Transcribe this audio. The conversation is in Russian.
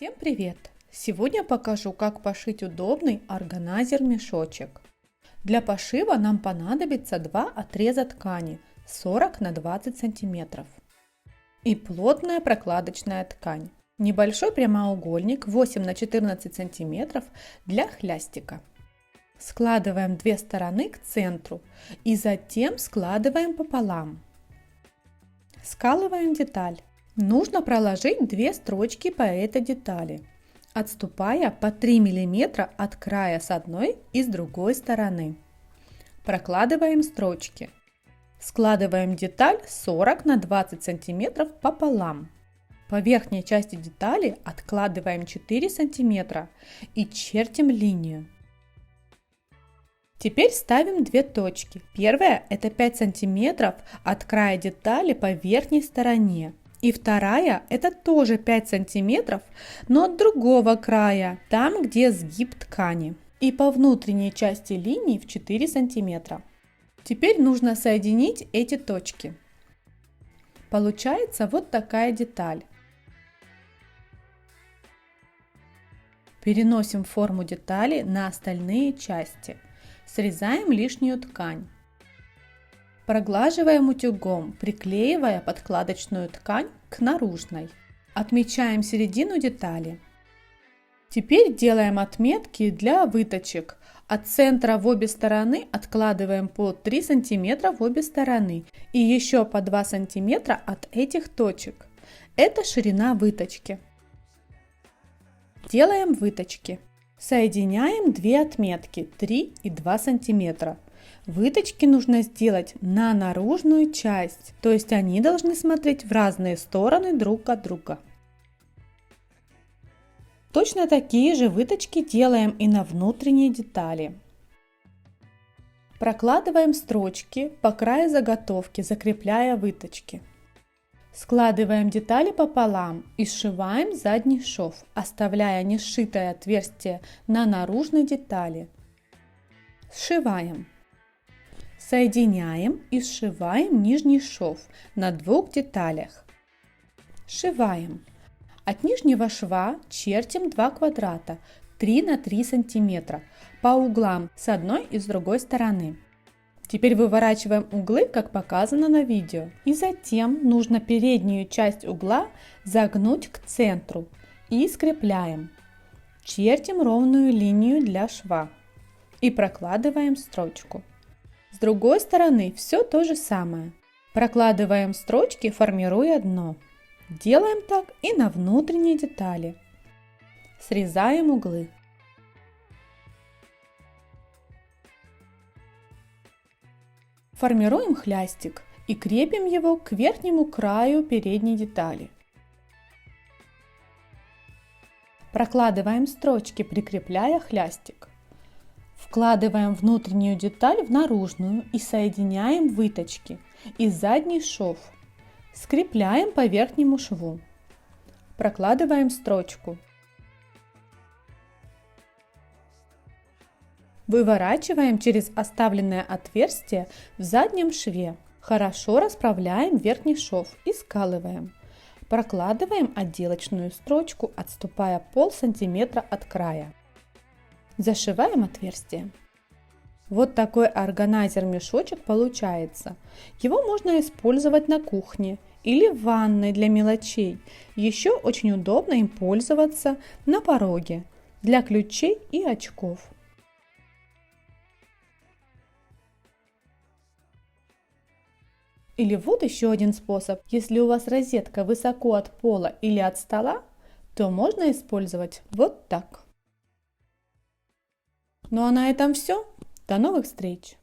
Всем привет! Сегодня покажу, как пошить удобный органайзер-мешочек. Для пошива нам понадобится два отреза ткани 40 на 20 сантиметров и плотная прокладочная ткань. Небольшой прямоугольник 8 на 14 сантиметров для хлястика. Складываем две стороны к центру и затем складываем пополам. Скалываем деталь. Нужно проложить две строчки по этой детали, отступая по 3 мм от края с одной и с другой стороны. Прокладываем строчки. Складываем деталь 40 на 20 см пополам. По верхней части детали откладываем 4 см и чертим линию. Теперь ставим две точки. Первая – это 5 см от края детали по верхней стороне. И вторая – это тоже 5 см, но от другого края, там, где сгиб ткани. И по внутренней части линии в 4 см. Теперь нужно соединить эти точки. Получается вот такая деталь. Переносим форму детали на остальные части. Срезаем лишнюю ткань. Проглаживаем утюгом, приклеивая подкладочную ткань к наружной. Отмечаем середину детали. Теперь делаем отметки для выточек. От центра в обе стороны откладываем по 3 см в обе стороны и еще по 2 см от этих точек. Это ширина выточки. Делаем выточки. Соединяем две отметки 3 и 2 см. Выточки нужно сделать на наружную часть, то есть они должны смотреть в разные стороны друг от друга. Точно такие же выточки делаем и на внутренней детали. Прокладываем строчки по краю заготовки, закрепляя выточки. Складываем детали пополам и сшиваем задний шов, оставляя несшитое отверстие на наружной детали. Сшиваем. Соединяем и сшиваем нижний шов на двух деталях. Сшиваем. От нижнего шва чертим 2 квадрата 3 на 3 см по углам с одной и с другой стороны. Теперь выворачиваем углы, как показано на видео. И затем нужно переднюю часть угла загнуть к центру и скрепляем. Чертим ровную линию для шва и прокладываем строчку. С другой стороны все то же самое. Прокладываем строчки, формируя дно. Делаем так и на внутренней детали. Срезаем углы. Формируем хлястик и крепим его к верхнему краю передней детали. Прокладываем строчки, прикрепляя хлястик. Вкладываем внутреннюю деталь в наружную и соединяем выточки и задний шов. Скрепляем по верхнему шву. Прокладываем строчку. Выворачиваем через оставленное отверстие в заднем шве. Хорошо расправляем верхний шов и скалываем. Прокладываем отделочную строчку, отступая полсантиметра от края. Зашиваем отверстие. Вот такой органайзер-мешочек получается. Его можно использовать на кухне или в ванной для мелочей. Еще очень удобно им пользоваться на пороге для ключей и очков. Или вот еще один способ. Если у вас розетка высоко от пола или от стола, то можно использовать вот так. Ну а на этом все. До новых встреч!